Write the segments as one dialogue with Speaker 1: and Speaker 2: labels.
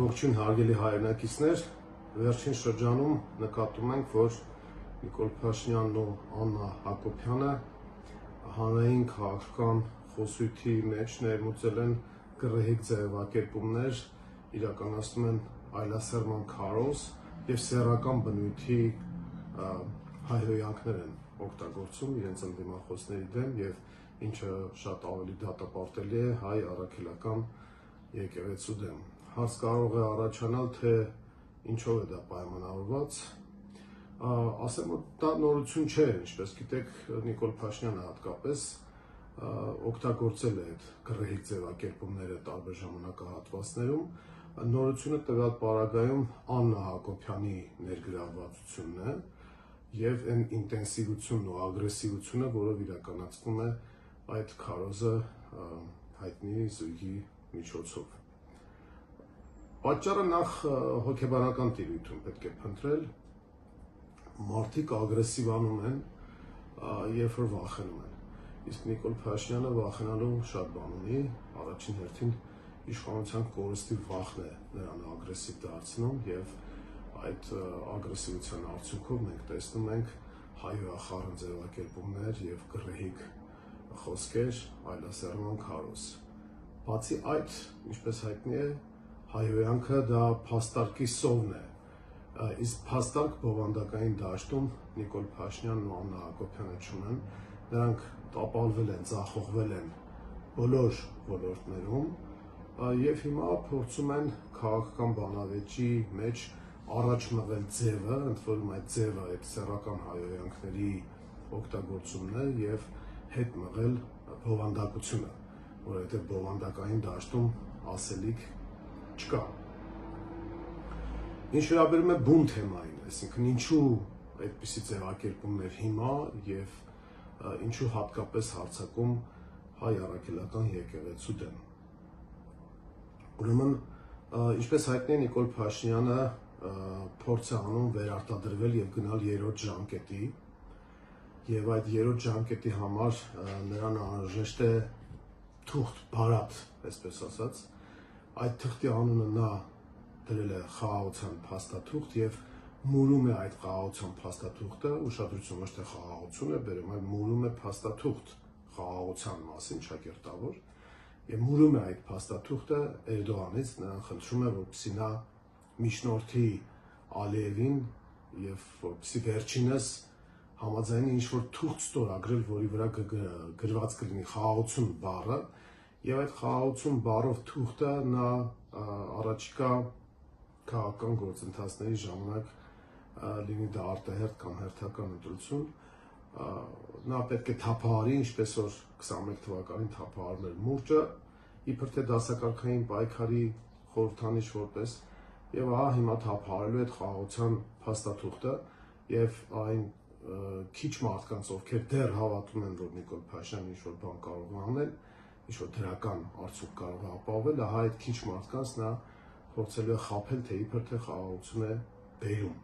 Speaker 1: Ողջույն հարգելի հայրենակիցներ, վերջին շրջանում նկատում ենք, որ Նիկոլ Փաշինյանն ու Աննա Հակոբյանը հանրային քաղաքական խոսույթի մեջ ներմուծել են գռեհիկ ձևակերպումներ, իրականացնում են այլասերման քարոզ եւ սեռական բնույթի հայհոյանքներ են օգտագործում իրենց ընդդիմախոսների դեմ եւ ինչը շատ ավելի դատապարտելի է հայ առաքելական եկեղեցու դեմ։ Հարց կարող է առաջանալ, թե ինչով է դա պայմանավորված։ Ասեմ, որ դա նորություն չէ, ինչպես գիտեք, Նիկոլ Փաշինյանը հատկապես օգտագործել է այդ գռեհիկ ձևակերպումները տարբեր ժամանակահատվածներում։ Նորությունը տվյալ պարագայում Աննա Հակոբյանի ներգրավվածությունն է եւ այն ինտենսիվությունն ու ագրեսիվությունը, որով իրականացվում է այդ քարոզը հայտնի զույգի միջոցով։ Պատճառը նախ հոգեբանական տիրույթում պետք է փնտրել, մարդիկ ագրեսիվանում են, երբ որ վախենում են, իսկ Նիկոլ Փաշինյանը վախենալու շատ բան ունի, առաջին հերթին իշխանության կորստի վախն է նրան ագրեսիվ դարձնում եւ այդ ագրեսիվության արդյունքով մենք տեսնում ենք հայոյախառն ձևակերպումներ եւ գռեհիկ խոսքեր, այլասերման քարոզ։ Բացի այդ, ինչպես հայտնի է, հայհոյանքը դա փաստարկի սովն է, իսկ փաստարկ բովանդակային դաշտում Նիկոլ Փաշինյանն ու Աննա Հակոբյանը չունեն, նրանք տապալվել են, ձախողվել են բոլոր ոլորտներում եւ հիմա փորձում են քաղաքական բանավեճի մեջ առաջ մղել ձևը, ընդ որում այդ ձևը այդ սեռական հայհոյանքների օգտագործումն է եւ հետ մղել բովանդակությունը, որովհետեւ բովանդակային դաշտում ասելիք չկա։ Ինչ վերաբերում է բուն թեմային, այսինքն ինչու այդպիսի ձևակերպումներ հիմա եւ ինչու հատկապես հարձակում հայ առաքելական եկեղեցու դեմ։ Ուրեմն, ինչպես հայտնի է, Նիկոլ Փաշինյանը փորձ է անում վերարտադրվել եւ գնալ երրորդ ժամկետի եւ այդ երրորդ ժամկետի համար նրան անհրաժեշտ է թուղթ, բարատ, այսպես ասած։ Այդ թղթի անունը նա դրել է խաղաղության փաստաթուղթ եւ մուրում է այդ խաղաղության փաստաթուղթը, ուշադրություն ոչ թե խաղաղություն է բերում, այլ մուրում է փաստաթուղթ խաղաղության մասին, ճակերտավոր, եւ մուրում է այդ փաստաթուղթը Էրդողանից, նրան խնդրում է, որպեսզի նա միջնորդի Ալիևին եւ որպեսզի վերջինս համաձայնի ինչ-որ թուղթ ստորագրել, որի վրա գրված կլինի խաղաղություն բառը, եւ այդ խաղաղություն բառով թուղթը նա առաջիկա քաղաքական գործընթացների ժամանակ լինի դա արտահերթ կամ հերթական ընտրություն, նա պետք է թափահարի, ինչպես որ 21 թվականին թափահարել էր մուրճը, իբր թե դասակարգային պայքարի խորհրդանիշ որպես, եւ ահա հիմա թափահարելու այդ խաղաղության փաստաթուղթը եւ այն քիչ մարդկանց, ովքեր դեռ հավատում են, որ Նիկոլ Փաշինյանը ինչ-որ բան կարող է անել, ինչ-որ դրական արդյունք կարող է ապահովել, ահա այդ քիչ մարդկանց նա փորձելու է խաբել, թե իբր թե խաղաղություն է բերում։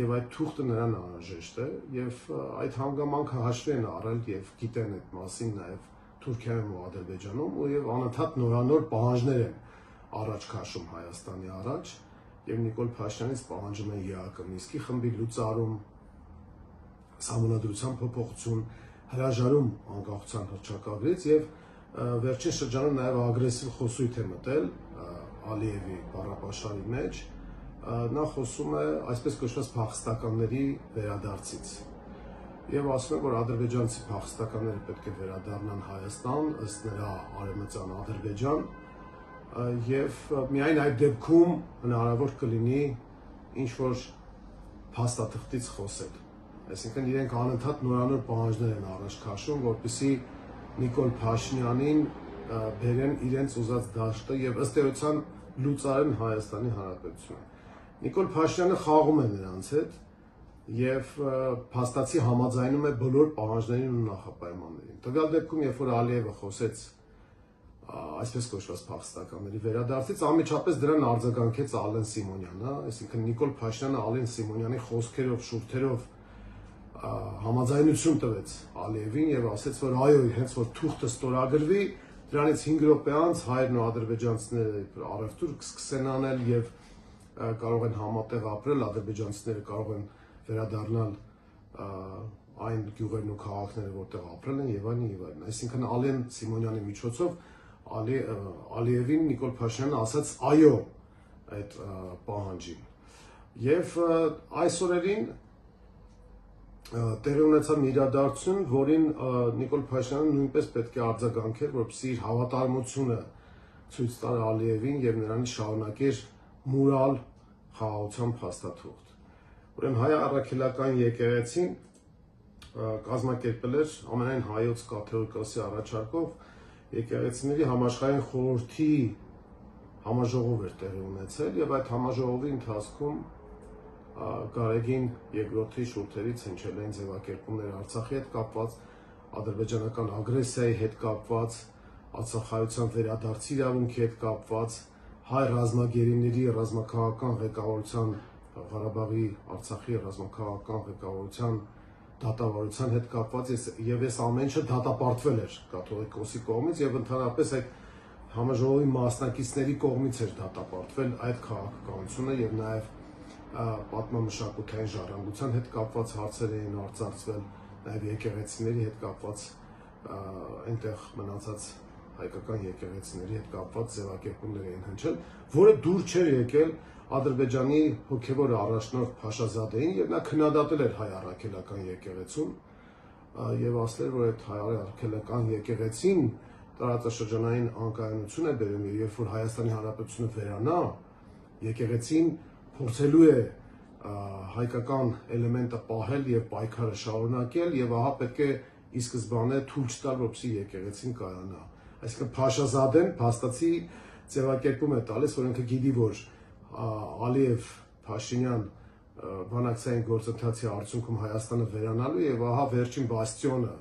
Speaker 1: Եվ այդ թուղթը նրան անհրաժեշտ է, եւ այդ հանգամանքը հաշվի են առել եւ գիտեն այդ մասին նաեւ Թուրքիայում ու Ադրբեջանում, եւ անընդհատ նորանոր պահանջներ են առաջ քաշում Հայաստանի առաջ, եւ Նիկոլ Փաշինյանից պահանջում են ԵԱԿ Մինսկի խմբի լուծարում, Սահմանադրության փոփոխություն, հրաժարում անկախության հռչակագրից եւ վերջին շրջանում նաեւ ագրեսիվ խոսույթ է մտել Ալիևի բառապաշարի մեջ, նա խոսում է այսպես կոչված փախստականների վերադարձից եւ ասում է, որ ադրբեջանցի փախստականները պետք է վերադառնան Հայաստան, ըստ նրա արևմտյան Ադրբեջան եւ միայն այդ դեպքում հնարավոր կլինի ինչ որ փաստաթղթից խոսել։ Այսինքն իրենք անընդհատ նորանոր պահանջներ են առաջ քաշում, որպեսզի Նիկոլ Փաշինյանին բերեն իրենց ուզած դաշտը եւ ըստ էության լուծարեն Հայաստանի Հանրապետությունը։ Նիկոլ Փաշինյանը խաղում է նրանց հետ եւ փաստացի համաձայնում է բոլոր պահանջներին ու նախապայմաններին։ Տվյալ դեպքում, երբ որ Ալիևը խոսեց այսպես կոչված փախստականների վերադարձից, անմիջապես դրան արձագանքեց Ալեն Սիմոնյանը, այսինքն Նիկոլ Փաշինյանը Ալեն Սիմոնյանի խոսքերով, շուրթերով համաձայնություն տվեց Ալիևին եւ ասեց, որ այո, հենց որ թուղթը ստորագրվի, Դրանից 5 րոպե անց հայերն ու ադրբեջանցիները առևտուր կսկսեն անել եւ կարող են համատեղ ապրել, ադրբեջանցիները կարող են վերադառնալ այն գյուղերն ու քաղաքները, որտեղ ապրել են եւ այլն եւ այլն։ Այսինքն Ալեն Սիմոնյանի միջոցով Ալիևին Նիկոլ Փաշինյանը ասաց այո այդ պահանջին։ Եվ այս օրերին տեղի ունեցավ մի իրադարձություն, որին Նիկոլ Փաշինյանը նույնպես պետք է արձագանքեր, որպեսզի իր հավատարմությունը ցույց տար Ալիևին եւ նրանից շարունակեր մուրալ խաղաղության փաստաթուղթ։ Ուրեմն հայ առաքելական եկեղեցին կազմակերպել էր ամենայն հայոց կաթողիկոսի առաջարկով եկեղեցիների համաշխարհային խորհրդի համաժողով էր տեղի ունեցել եւ այդ համաժողովի ընթացքում Գարեգին երկրորդի շուրթերից հնչել էին ձևակերպումներ Արցախի հետ կապված, ադրբեջանական ագրեսիայի հետ կապված, Արցախայցյան վերադարձի իրավունքի հետ կապված, հայ ռազմագերիների ռազմաքաղաքական ղեկավարության Ղարաբաղի Արցախի ռազմաքաղաքական ղեկավարության դատավարության հետ կապված եւ այս ամեն ինչը դատապարտվել էր կաթողիկոսի կողմից եւ ընդհանրապես այդ համաժողովի մասնակիցների կողմից էր դատապարտվել այդ քաղաքականությունը եւ նաեւ պատմամշակութային ժառանգության հետ կապված հարցեր էին արծարծվել, նաեւ եկեղեցիների հետ կապված այնտեղ մնացած հայկական եկեղեցիների հետ կապված ձևակերպումներ էին հնչել, որը դուր չէր եկել Ադրբեջանի հոգևոր առաջնորդ Փաշազադեին եւ նա քննադատել էր հայ առաքելական եկեղեցուն եւ ասել որ այդ հայ առաքելական եկեղեցին տարածաշրջանային անկայունություն է բերում եւ երբ որ Հայաստանի Հանրապետությունը վերանա եկեղեցին փորձելու է հայկական էլեմենտը պահել եւ պայքարը շարունակել եւ ահա պետք է ի սկզբանե թույլ չտալ որպեսզի եկեղեցին կայանա։ Այսինքն Փաշազադեն փաստացի ձևակերպում է տալիս որ ինքը գիտի որ Ալիև Փաշինյան բանակցային գործընթացի արդյունքում Հայաստանը վերանալու եւ ահա վերջին բաստիոնը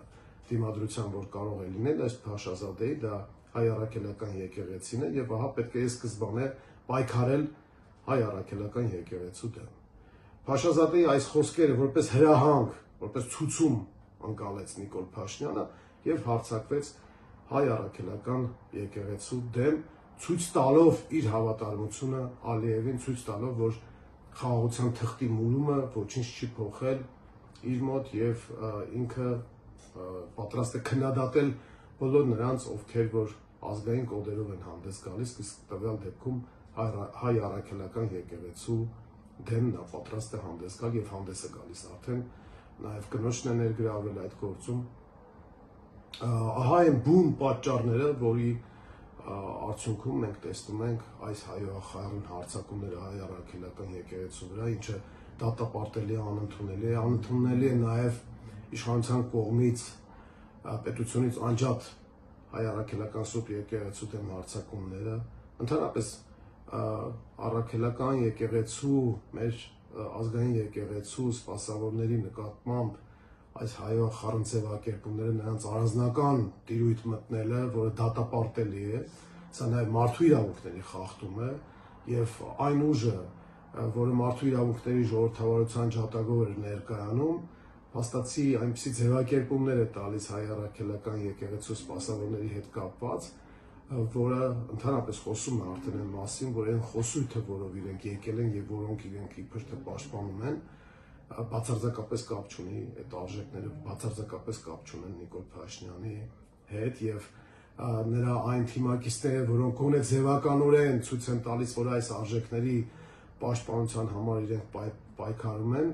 Speaker 1: դիմադրության որ կարող է լինել այս Փաշազադեի դա հայ առաքելական եկեղեցին է եւ ահա պետք է սկզբանե պայքարել հայ առաքելական եկեղեցու դեմ։ Փաշազադեի այս խոսքերը որպես հրահանգ, որպես ցուցում անցալեց Նիկոլ Փաշինյանը եւ հարձակվեց հայ առաքելական եկեղեցու դեմ ցույց տալով իր հավատարմությունը Ալիևին, ցույց տալով, որ խաղաղության թղթի մուրումը ոչինչ չի փոխել իր մոտ եւ ինքը պատրաստ է քննադատել բոլոր նրանց, ովքեր որ ազգային կոդերով են հանդես գալիս, իսկ տվյալ դեպքում հայ առաքելական եկեղեցու դեմ նա պատրաստ է հանդես գալ եւ հանդես է գալիս արդեն նաեւ կնոջն է ներգրավել այդ գործում։ Ահա այն բուն պատճառները, որի արդյունքում մենք տեսնում ենք այս հայոախառն հարձակումները հայ առաքելական եկեղեցու վրա, ինչը դատապարտելի է, անընդունելի է նաև իշխանության կողմից պետությունից անջատ հայ առաքելական սուրբ եկեղեցու դեմ հարձակումները, ընդհանրապես առաքելական եկեղեցու, մեր ազգային եկեղեցու սպասավորների նկատմամբ այս հայոախառն ձևակերպումները նրանց առանձնական տիրույթ մտնելը, որը դատապարտելի է, սա նաև մարդու իրավունքների խախտում է եւ այն ուժը, որը մարդու իրավունքների ժողովրդավարության ջատագով էր ներկայանում, փաստացի այնպիսի ձևակերպումներ է տալիս հայ առաքելական եկեղեցու սպասավորների հետ կապված, որը ընդհանրապես խոսում է արդեն այն մասին, որ այն խոսույթը, որով իրենք եկել են եւ որոնք իրենք իբր թե պաշտպանում են, բացարձակապես կապ չունի այդ արժեքները, բացարձակապես կապ չունեն Նիկոլ Փաշինյանի հետ եւ նրա այն թիմակիցները, որոնք գոնե ձևականորեն ցույց են տալիս, որ այս արժեքների պաշտպանության համար իրենք պայքարում են,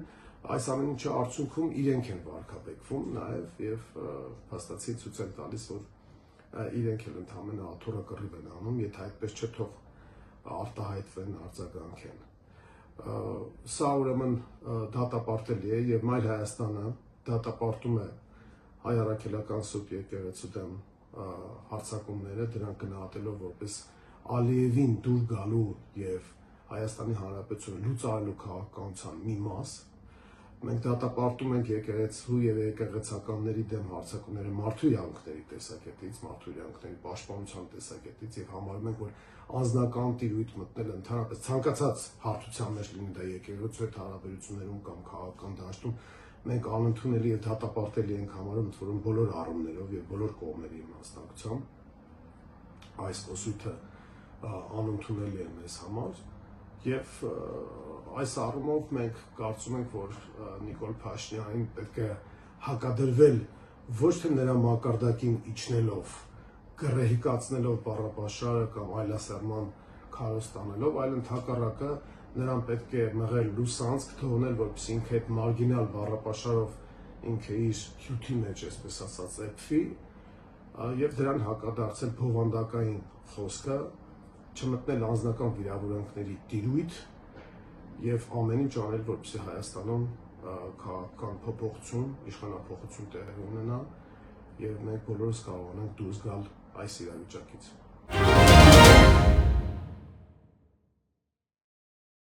Speaker 1: այս ամեն ինչի արդյունքում իրենք են վարկաբեկվում նաեւ եւ փաստացի ցույց են տալիս, որ իրենք էլ ընդհանրապես աթոռը կռիվ են անում, եթե այդպես չէ թող արտահայտվեն, արձագանքեն։ Սա ուրեմն դատապարտելի է եւ Մայր Հայաստանը դատապարտում է հայ առաքելական սուրբ եկեղեցու դեմ հարձակումները, դրանք գնահատելով որպես Ալիևին դուր գալու եւ Հայաստանի Հանրապետությունը լուծարելու քաղաքականության մի մաս։ Մենք դատապարտում ենք եկեղեցու եւ եկեղեցականների դեմ հարձակումները մարդու իրավունքների տեսակետից, մարդու իրավունքների պաշտպանության տեսակետից եւ համարում ենք, որ անձնական տիրույթ մտնել ընդհանրապես ցանկացած հարթության մեջ լինի դա եկեղեցու հետ հարաբերություններում կամ քաղաքական դաշտում, մենք անընդունելի եւ դատապարտելի ենք համարում, ընդ որում բոլոր առումներով եւ բոլոր կողմերի մասնակցությամբ։ այս կոսույթը անընդունելի է մեզ համար եւ այս առումով մենք կարծում ենք, որ Նիկոլ Փաշինյանին պետք է հակադրվել ոչ թե նրա մակարդակին իջնելով, գռեհիկացնելով բառապաշարը կամ այլասերման քարոզ տանելով, այլ ընդհակառակը նրան պետք է մղել լուսանցք, թողնել, որպեսզի ինքը այդ մարգինալ բառապաշարով ինքը իր հյութի մեջ, այսպես ասած, էփվի եւ դրան հակադարձել բովանդակային խոսքը, չմտնել անձնական վիրավորանքների տիրույթ եւ ամեն ինչ անել, որպեսզի Հայաստանում քաղաքական փոփոխություն, իշխանափոխություն տեղի ունենա եւ մենք բոլորս կարողանանք դուրս գալ այս իրավիճակից։